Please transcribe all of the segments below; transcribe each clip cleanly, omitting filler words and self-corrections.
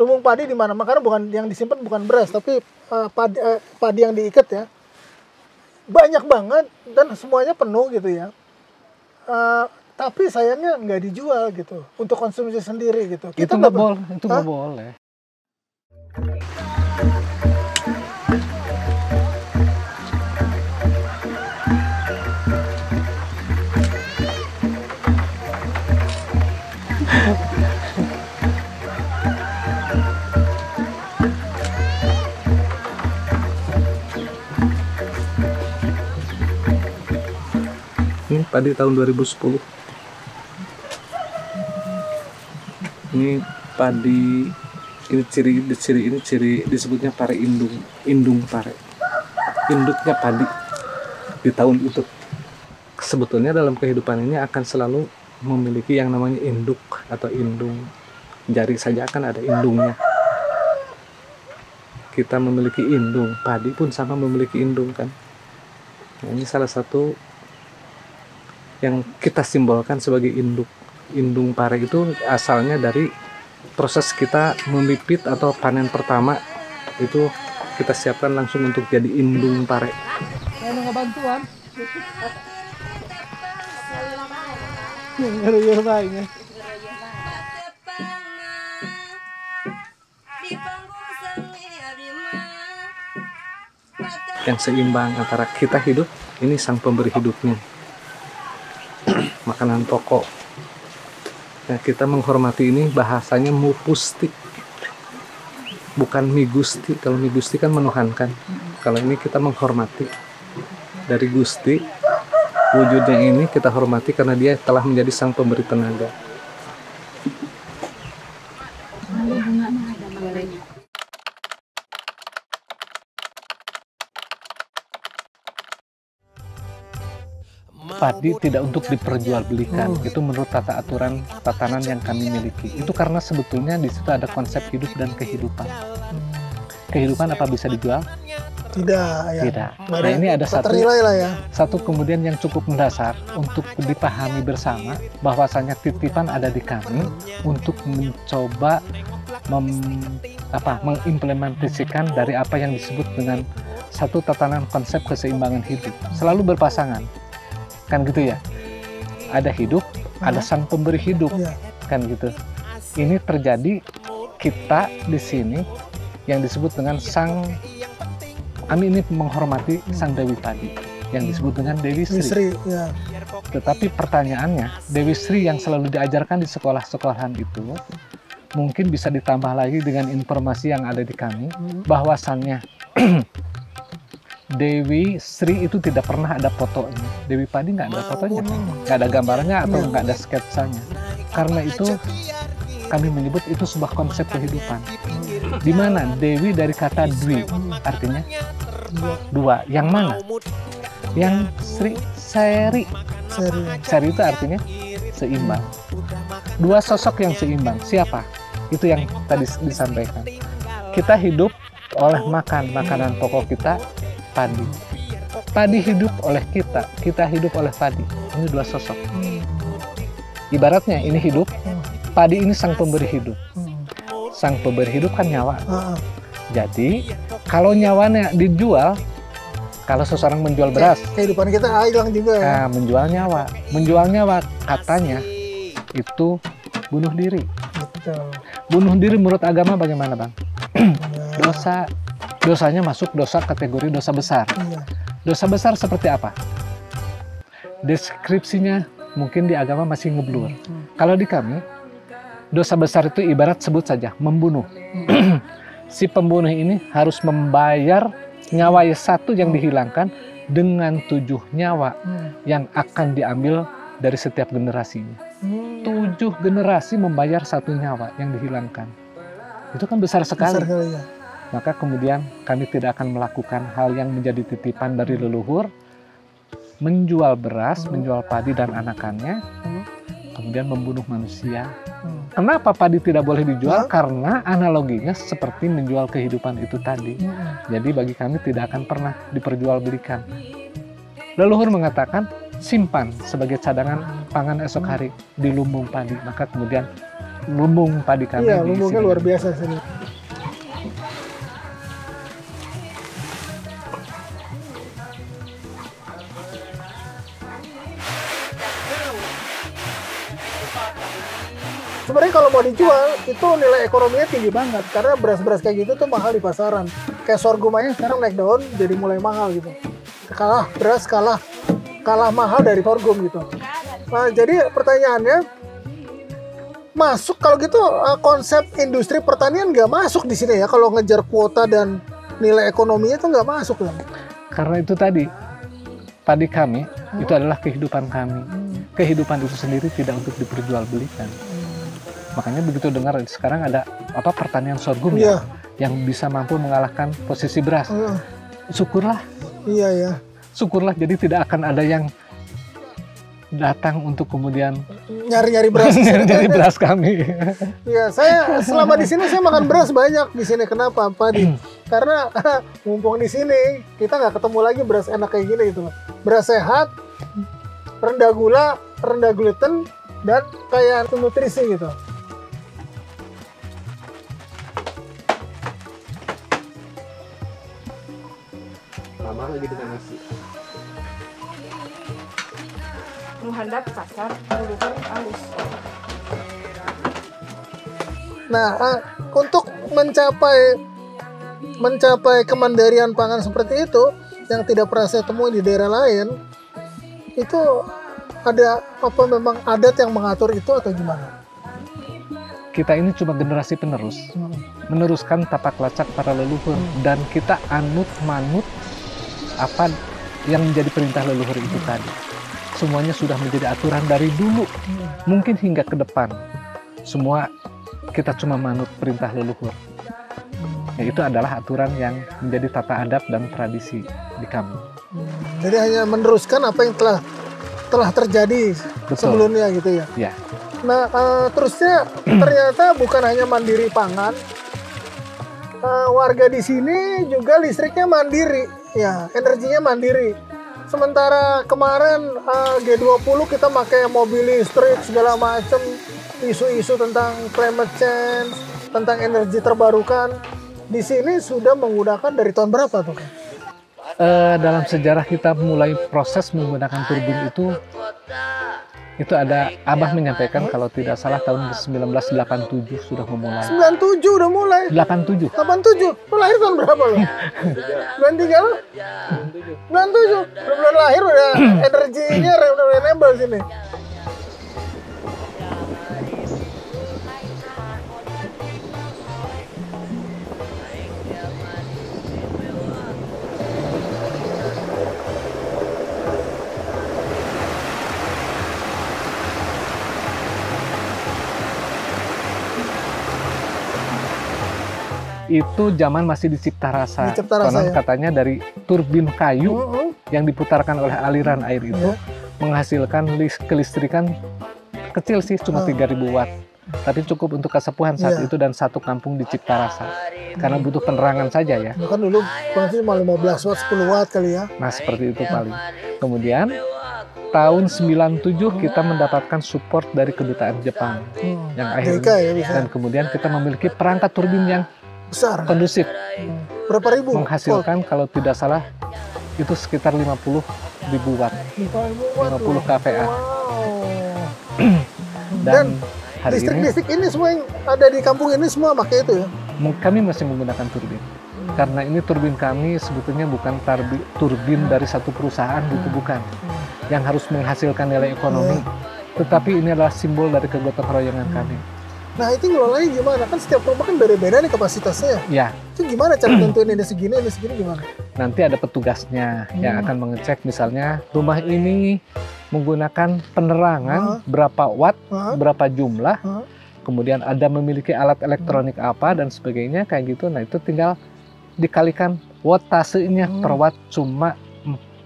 lumbung padi di mana? Makanya bukan yang disimpan bukan beras, tapi padi yang diikat ya. Banyak banget dan semuanya penuh gitu ya. Tapi sayangnya nggak dijual gitu untuk konsumsi sendiri gitu. Itu nggak boleh. Itu nggak boleh. Ini padi tahun 2010. Ini padi, ini ciri disebutnya pare indung pare. Induknya padi di tahun itu. Sebetulnya dalam kehidupan ini akan selalu memiliki yang namanya induk atau indung. Jari saja akan ada indungnya. Kita memiliki indung, padi pun sama memiliki indung kan. Nah, ini salah satu yang kita simbolkan sebagai induk. Indung pare itu asalnya dari proses kita memipit atau panen pertama, itu kita siapkan langsung untuk jadi indung pare. Mau nggak bantuan? Yang seimbang antara kita hidup, ini sang pemberi hidupnya. Makanan pokok. Nah, kita menghormati ini bahasanya mupusti, bukan migusti. Kalau migusti kan menuhankan. Kalau ini kita menghormati dari Gusti. Wujudnya ini kita hormati karena dia telah menjadi sang pemberi tenaga. Padi tidak untuk diperjualbelikan. Itu menurut tata aturan tatanan yang kami miliki. Itu karena sebetulnya di situ ada konsep hidup dan kehidupan. Kehidupan apa bisa dijual? Tidak, ya. Tidak. Nah, ini ada satu kemudian yang cukup mendasar untuk dipahami bersama, bahwasanya titipan ada di kami untuk mencoba mengimplementasikan dari apa yang disebut dengan satu tatanan konsep keseimbangan hidup. Selalu berpasangan. Kan gitu ya, ada hidup, ada sang pemberi hidup, kan gitu. Ini terjadi kita di sini yang disebut dengan kami ini menghormati sang Dewi Padi yang disebut dengan Dewi Sri. Tetapi pertanyaannya, Dewi Sri yang selalu diajarkan di sekolah-sekolahan itu mungkin bisa ditambah lagi dengan informasi yang ada di kami, bahwasannya Dewi Sri itu tidak pernah ada fotonya. Dewi Padi nggak ada fotonya, nggak ada gambarnya atau nggak ada sketsanya. Karena itu kami menyebut itu sebuah konsep kehidupan. Di mana Dewi dari kata Dwi, artinya dua. Yang mana? Yang Sri, Seri. Seri itu artinya seimbang. Dua sosok yang seimbang. Siapa? Itu yang tadi disampaikan. Kita hidup oleh makanan pokok kita, padi. Padi hidup oleh kita, kita hidup oleh padi. Ini dua sosok. Ibaratnya ini hidup, padi ini sang pemberi hidup. Sang pemberi hidup kan nyawa. Jadi kalau nyawanya dijual, kalau seseorang menjual beras, kehidupan kita hilang juga ya. Nah, menjual nyawa katanya itu bunuh diri. Betul. Bunuh diri menurut agama bagaimana, Bang? Dosanya masuk dosa kategori dosa besar. Dosa besar seperti apa? Deskripsinya mungkin di agama masih ngeblur. Kalau di kami, dosa besar itu ibarat sebut saja, membunuh. Si pembunuh ini harus membayar nyawa satu yang dihilangkan dengan 7 nyawa yang akan diambil dari setiap generasinya. 7 generasi membayar 1 nyawa yang dihilangkan. Itu kan besar sekali. Besar sekali ya. Maka kemudian kami tidak akan melakukan hal yang menjadi titipan dari leluhur, menjual beras, menjual padi dan anakannya, kemudian membunuh manusia. Kenapa padi tidak boleh dijual? Karena analoginya seperti menjual kehidupan itu tadi. Jadi bagi kami tidak akan pernah diperjualbelikan. Leluhur mengatakan simpan sebagai cadangan pangan esok hari di lumbung padi. Maka kemudian lumbung padi kami Iya, di lumbungnya sini. luar biasa sini. Sebenarnya kalau mau dijual itu nilai ekonominya tinggi banget karena beras-beras kayak gitu tuh mahal di pasaran. Kayak sorghum aja sekarang naik daun jadi mulai mahal gitu. Beras kalah mahal dari sorghum gitu. Nah, jadi pertanyaannya masuk kalau gitu konsep industri pertanian nggak masuk di sini ya kalau ngejar kuota dan nilai ekonominya itu nggak masuk ya. Karena itu tadi padi kami itu adalah kehidupan kami. Kehidupan itu sendiri tidak untuk diperjualbelikan. Makanya begitu dengar sekarang ada pertanian sorghum Iya. yang bisa mampu mengalahkan posisi beras. Syukurlah. Iya ya. Syukurlah, jadi tidak akan ada yang datang untuk kemudian Nyari-nyari beras. nyari beras kami. Iya, saya selama di sini saya makan beras banyak di sini. Kenapa, Padi? Karena mumpung di sini kita nggak ketemu lagi beras enak kayak gini gitu loh. Beras sehat, rendah gula, rendah gluten, dan kaya nutrisi gitu. Tambah lagi dengan nasi. Menghadap kasar, dulukan halus. Nah, untuk mencapai kemandirian pangan seperti itu yang tidak pernah saya temui di daerah lain, itu ada memang adat yang mengatur itu atau gimana? Kita ini cuma generasi penerus, meneruskan tapak lacak para leluhur, dan kita manut apa yang menjadi perintah leluhur itu tadi. Semuanya sudah menjadi aturan dari dulu, mungkin hingga ke depan. Semua kita cuma manut perintah leluhur. Ya, itu adalah aturan yang menjadi tata adat dan tradisi di kami. Jadi hanya meneruskan apa yang telah terjadi sebelumnya gitu ya. Ya. Nah, terusnya ternyata bukan hanya mandiri pangan, warga di sini juga listriknya mandiri, ya, energinya mandiri. Sementara kemarin G20 kita pakai mobil listrik segala macam, isu-isu tentang climate change, tentang energi terbarukan. Di sini sudah menggunakan dari tahun berapa tuh? Dalam sejarah kita mulai proses menggunakan turbin itu ada Abah menyampaikan kalau tidak salah tahun 1987 sudah memulai. 97 udah mulai. 87. 87. Lu lahir tahun berapa lo? 93 lo? 97. Belum lahir udah energinya renewable sini. Itu zaman masih di Cipta Rasa. Di Cipta Rasa, Konon ya? katanya dari turbin kayu yang diputarkan oleh aliran air itu menghasilkan kelistrikan kecil sih, cuma 3.000 watt. Tapi cukup untuk kesepuhan saat itu dan satu kampung di Cipta Rasa. Karena butuh penerangan saja ya. Kan dulu pasti cuma 15 watt, 10 watt kali ya. Nah, seperti itu paling. Kemudian tahun 97 kita mendapatkan support dari kedutaan Jepang yang akhirnya ya, bisa. dan kemudian kita memiliki perangkat turbin yang Besar. kondusif, Berapa ribu? menghasilkan kalau tidak salah itu sekitar 50.000 watt, 50 kVA. Wow. Dan hari ini listrik ini semua yang ada di kampung ini semua pakai itu ya? kami masih menggunakan turbin. Karena ini turbin kami sebetulnya bukan turbin dari satu perusahaan, bukan. Yang harus menghasilkan nilai ekonomi. Tetapi ini adalah simbol dari kegotong royongan kami. Nah, itu ngelolanya gimana? Kan setiap rumah kan beda-beda nih kapasitasnya. Ya, Itu gimana cara nentuin ini segini gimana? nanti ada petugasnya yang akan mengecek misalnya rumah ini menggunakan penerangan berapa watt, berapa jumlah, kemudian ada memiliki alat elektronik apa dan sebagainya kayak gitu. Nah, itu tinggal dikalikan wattasenya per watt cuma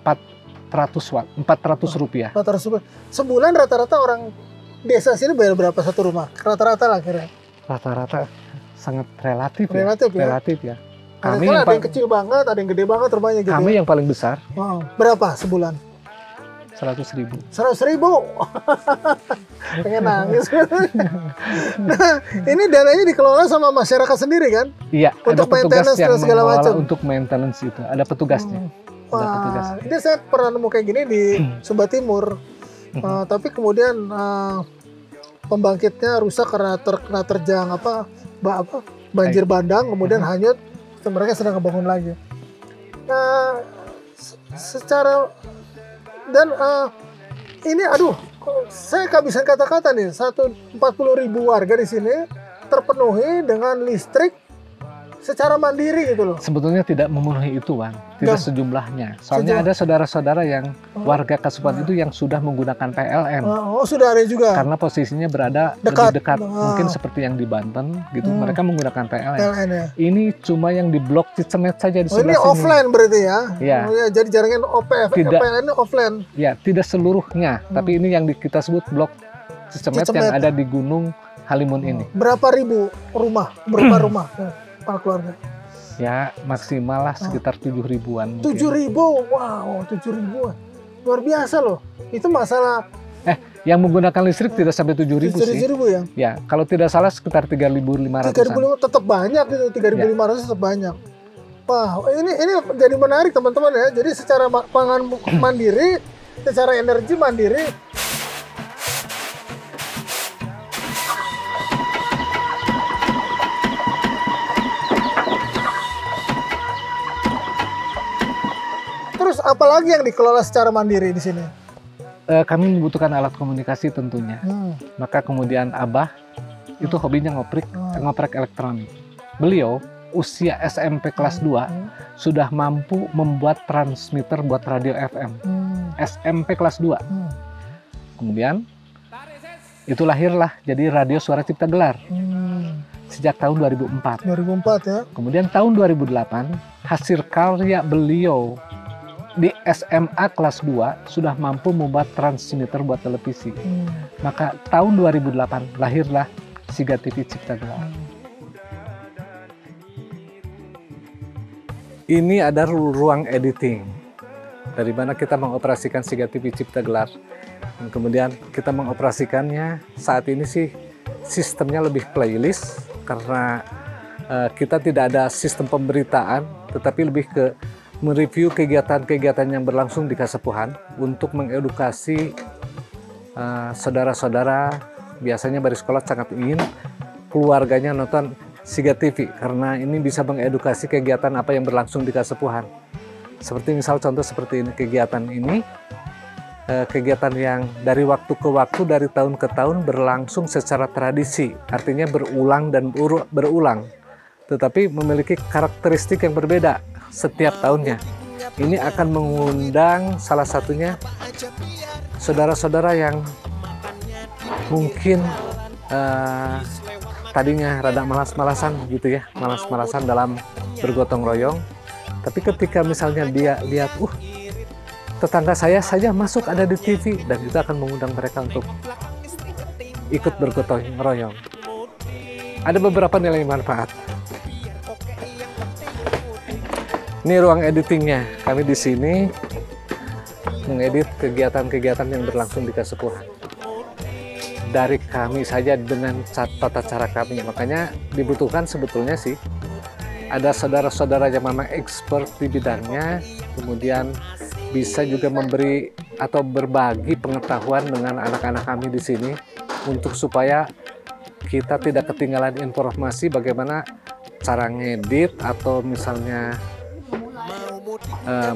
400 watt, 400 rupiah. 400 rupiah. Sebulan rata-rata orang desa sini bayar berapa satu rumah? Rata-rata lah kira. Rata-rata sangat relatif ya. Kami Ada yang kecil banget, ada yang gede banget rumahnya gitu. Kami yang paling besar Wow. Berapa sebulan? 100.000. 100.000. Pengen nangis. Nah, ini dananya dikelola sama masyarakat sendiri kan? Iya, Untuk ada petugas maintenance yang dan segala mengelola macam. untuk maintenance itu. Ada petugasnya. Ada petugas. Wah, ini saya pernah nemu kayak gini di Sumba Timur. Tapi kemudian pembangkitnya rusak karena terkena terjang banjir bandang, kemudian hanyut. Mereka sedang ngebangun lagi. Nah, secara dan ini saya kehabisan kata-kata nih. 40.000 warga di sini terpenuhi dengan listrik secara mandiri gitu loh. Sebetulnya tidak memenuhi itu, Wan. Tidak sejumlahnya. Soalnya ada saudara-saudara yang warga Kasupan itu yang sudah menggunakan PLN. Oh, sudah ada juga. Karena posisinya berada lebih dekat. Mungkin seperti yang di Banten gitu, mereka menggunakan PLN. PLN ya. Ini cuma yang di blok Cicemet saja di sebelah ini sini. offline berarti ya? Iya. Oh, ya, jadi jaringan PLN ini offline. Ya, tidak seluruhnya. Tapi ini yang kita sebut blok Cicemet yang ada di Gunung Halimun ini. Berapa ribu rumah? Berapa rumah? Para keluarga? Ya maksimal lah sekitar 7.000-an. 7.000, wow 7.000-an, luar biasa loh. Itu masalah. Yang menggunakan listrik tidak sampai 7.000 sih. 7.000 ya? Ya, kalau tidak salah sekitar 3.500-an. 3.500 tetap banyak gitu, 3.500 tetap banyak. Wah, ini jadi menarik teman-teman ya. Jadi secara pangan mandiri, secara energi mandiri. Terus apalagi yang dikelola secara mandiri di sini? Kami membutuhkan alat komunikasi tentunya. Maka kemudian Abah itu hobinya ngoprek elektronik. Beliau usia SMP kelas 2 sudah mampu membuat transmitter buat radio FM. SMP kelas 2. Kemudian itu lahirlah jadi Radio Suara Cipta Gelar. Sejak tahun 2004. 2004 ya. Kemudian tahun 2008 hasil karya beliau di SMA kelas 2 sudah mampu membuat transmitter buat televisi. Maka tahun 2008 lahirlah Siga TV Cipta Gelar. Ini ada ruang editing, dari mana kita mengoperasikan Siga TV Cipta Gelar. Dan kemudian kita mengoperasikannya saat ini sih sistemnya lebih playlist, karena kita tidak ada sistem pemberitaan, tetapi lebih ke mereview kegiatan-kegiatan yang berlangsung di Kasepuhan untuk mengedukasi saudara-saudara. Biasanya baris sekolah sangat ingin keluarganya nonton Siga TV karena ini bisa mengedukasi kegiatan apa yang berlangsung di Kasepuhan. Seperti misal contoh seperti ini, kegiatan yang dari waktu ke waktu, dari tahun ke tahun berlangsung secara tradisi, artinya berulang dan berulang, tetapi memiliki karakteristik yang berbeda setiap tahunnya. Ini akan mengundang salah satunya saudara-saudara yang mungkin tadinya rada malas-malasan gitu ya, malas-malasan dalam bergotong royong. Tapi ketika misalnya dia lihat, tetangga saya saja masuk ada di TV, dan itu akan mengundang mereka untuk ikut bergotong royong. Ada beberapa nilai manfaat. Ini ruang editingnya. Kami di sini mengedit kegiatan-kegiatan yang berlangsung di Kasepuhan. Dari kami saja dengan tata cara kami. Makanya dibutuhkan sebetulnya sih ada saudara-saudara yang memang expert di bidangnya, kemudian bisa juga memberi atau berbagi pengetahuan dengan anak-anak kami di sini untuk supaya kita tidak ketinggalan informasi bagaimana cara ngedit atau misalnya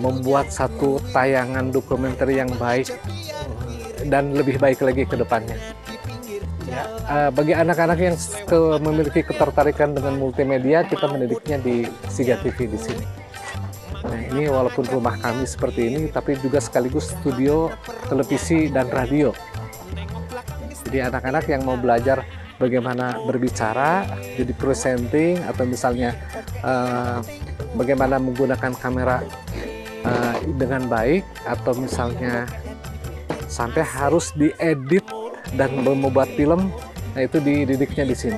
membuat satu tayangan dokumenter yang baik dan lebih baik lagi ke depannya. Bagi anak-anak yang memiliki ketertarikan dengan multimedia, kita mendidiknya di Siga TV di sini. Nah, ini walaupun rumah kami seperti ini, tapi juga sekaligus studio televisi dan radio. Jadi anak-anak yang mau belajar bagaimana berbicara, jadi presenting, atau misalnya bagaimana menggunakan kamera dengan baik, atau misalnya sampai harus diedit dan membuat film, nah itu dididiknya di sini.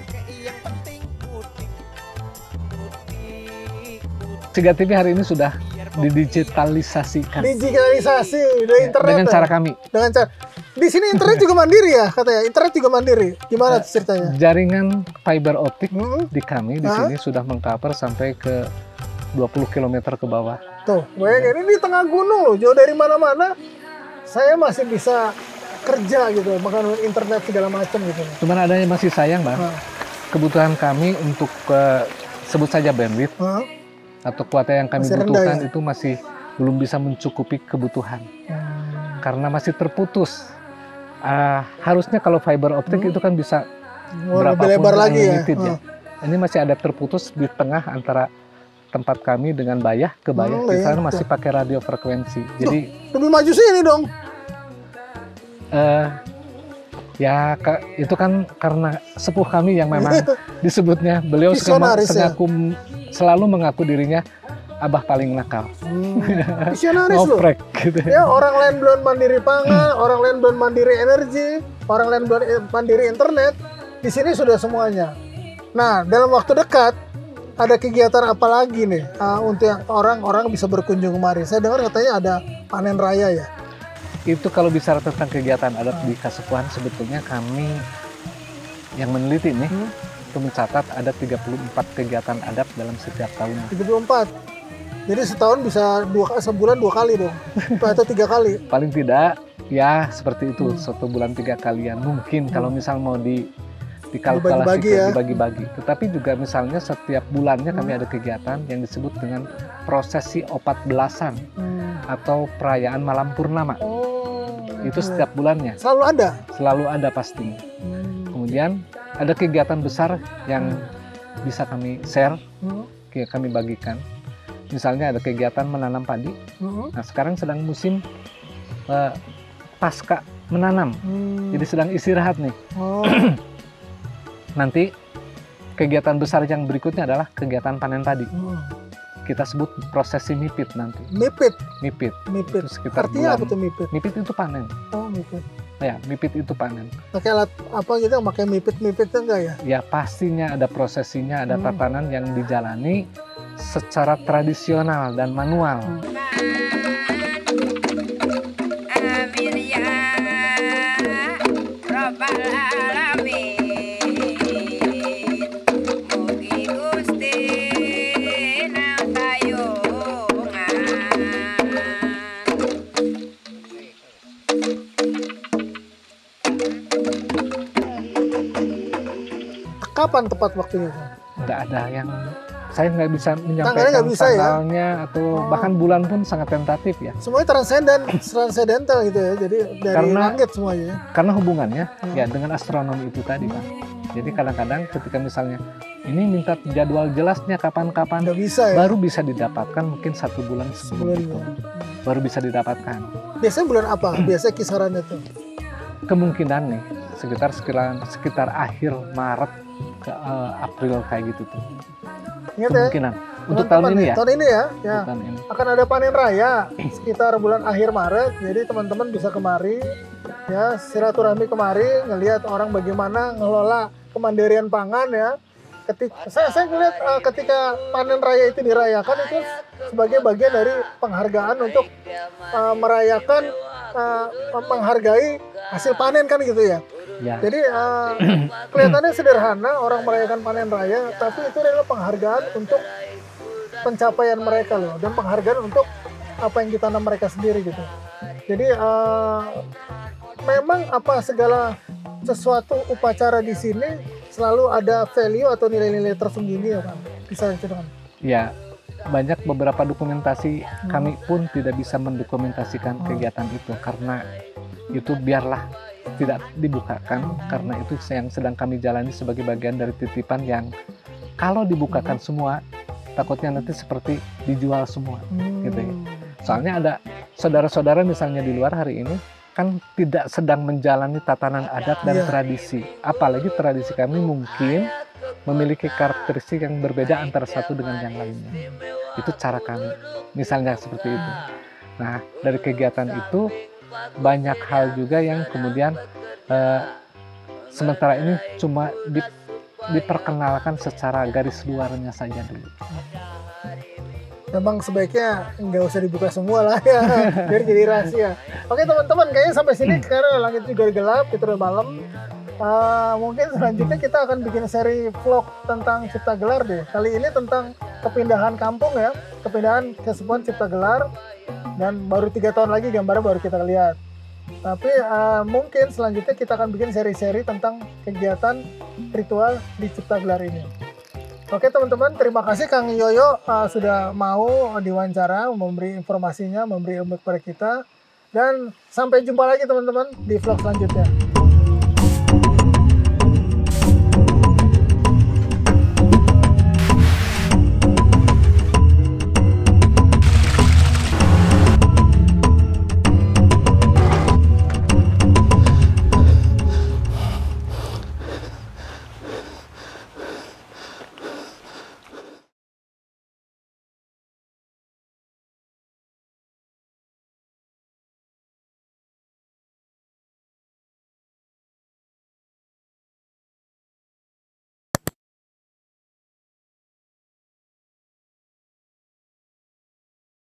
Siga TV hari ini sudah didigitalisasikan Digitalisasi dari internet. dengan ya? cara kami. Dengan cara. Di sini internet juga mandiri ya katanya. Internet juga mandiri. Gimana ceritanya? Jaringan fiber optik Hmm, di kami di Hah? sini sudah mengcover sampai ke 20 km ke bawah. tuh, bayangin ini di tengah gunung loh, jauh dari mana-mana. Saya masih bisa kerja gitu, makan internet segala macam gitu. Cuman adanya masih sayang, Bang. Nah, Kebutuhan kami untuk sebut saja bandwidth hah? atau kuota yang kami Masih rendah, butuhkan ya? itu masih belum bisa mencukupi kebutuhan karena masih terputus. Harusnya kalau fiber optik itu kan bisa Lebih lebar lagi ya. unlimited ya. Ini masih ada terputus di tengah antara tempat kami dengan Bayah ke Bayah. Di sana masih pakai radio frekuensi. Jadi Lebih maju sih ini dong. ya itu kan karena sepuh kami yang memang disebutnya beliau Visionaris, ya? selalu mengaku dirinya abah paling nakal. Visionaris loh. Ngoprek gitu. Ya, orang lain belum mandiri pangan, orang lain belum mandiri energi, orang lain belum mandiri internet. Di sini sudah semuanya. Nah, dalam waktu dekat ada kegiatan apa lagi nih untuk yang orang-orang bisa berkunjung kemari? Saya dengar katanya ada panen raya ya. Itu kalau bicara tentang kegiatan adat di Kasepuhan, sebetulnya kami yang meneliti nih itu mencatat ada 34 kegiatan adat dalam setiap tahunnya. 34. Jadi setahun bisa sebulan 2 kali dong. Atau 3 kali. Paling tidak ya seperti itu, 1 bulan 3 kalian mungkin kalau misal mau dikalkulasi Dibagi-bagi ya. dibagi-bagi. Tetapi juga misalnya setiap bulannya kami ada kegiatan yang disebut dengan prosesi opat belasan atau perayaan malam purnama. Itu setiap bulannya Selalu ada. selalu ada pastinya. Kemudian ada kegiatan besar yang bisa kami share, kami bagikan. Misalnya ada kegiatan menanam padi. Nah, sekarang sedang musim pasca menanam. Jadi sedang istirahat nih. Nanti kegiatan besar yang berikutnya adalah kegiatan panen padi. Kita sebut prosesi mipit nanti. Mipit. Mipit. Mipit. Itu sekitar Artinya bulan. apa tuh mipit? Mipit itu panen. Oh, mipit. Ya, mipit itu panen. Pakai alat apa gitu? Pakai mipit-mipit enggak ya? Ya pastinya ada prosesinya, ada tatanan yang dijalani secara tradisional dan manual. Amin ya Rabbal Alamin. Mugi Gusti nantayungan. Kapan tepat waktunya? Nggak ada yang saya nggak bisa Tanggalnya menyampaikan nggak bisa, ya? tanggalnya atau bahkan bulan pun sangat tentatif ya. Semuanya transcendental gitu ya. Jadi dari Karena- langit semuanya. Ya. Karena hubungannya ya dengan astronomi itu tadi, Pak. Jadi kadang-kadang ketika misalnya ini minta jadwal jelasnya kapan-kapan, Nggak bisa ya. baru bisa didapatkan mungkin 1 bulan sebelum Sebulan itu. ya. Baru bisa didapatkan. Biasanya bulan apa? Biasanya kisarannya tuh. Kemungkinan nih sekitar akhir Maret ke April kayak gitu tuh. Ingat ya. Kemungkinan. Untuk Teman-teman tahun ini ya. Tahun ini ya. Ya. Untuk tahun ini. Akan ada panen raya sekitar bulan akhir Maret. Jadi teman-teman bisa kemari ya, silaturahmi kemari, ngelihat orang bagaimana ngelola kemandirian pangan ya. Saya ngelihat ketika panen raya itu dirayakan itu sebagai bagian dari penghargaan untuk merayakan menghargai hasil panen kan gitu ya. Ya. Jadi kelihatannya sederhana orang merayakan panen raya, tapi itu adalah penghargaan untuk pencapaian mereka loh, dan penghargaan untuk apa yang ditanam mereka sendiri gitu. Jadi memang segala sesuatu upacara di sini selalu ada value atau nilai-nilai tersembunyi ya kan, bisa kan? Ya, banyak beberapa dokumentasi kami pun tidak bisa mendokumentasikan kegiatan itu karena itu biarlah tidak dibukakan karena itu yang sedang kami jalani sebagai bagian dari titipan yang kalau dibukakan semua takutnya nanti seperti dijual semua gitu ya. Soalnya ada saudara-saudara misalnya di luar hari ini kan tidak sedang menjalani tatanan adat dan tradisi, apalagi tradisi kami mungkin memiliki karakteristik yang berbeda antara satu dengan yang lainnya. Itu cara kami misalnya seperti itu. Nah, dari kegiatan itu banyak hal juga yang kemudian sementara ini cuma diperkenalkan secara garis luarnya saja dulu. memang sebaiknya nggak usah dibuka semua lah ya, biar jadi rahasia. Oke teman-teman, kayaknya sampai sini karena langit juga gelap, itu udah malam. Mungkin selanjutnya kita akan bikin seri vlog tentang Cipta Gelar deh. Kali ini tentang kepindahan kampung ya, kepindahan kesepuan Cipta Gelar, dan baru 3 tahun lagi gambarnya baru kita lihat. Tapi mungkin selanjutnya kita akan bikin seri-seri tentang kegiatan ritual di Cipta Gelar ini. Oke teman-teman, terima kasih Kang Yoyo sudah mau diwawancara, memberi informasinya, memberi ilmu kepada kita. Dan sampai jumpa lagi teman-teman di vlog selanjutnya.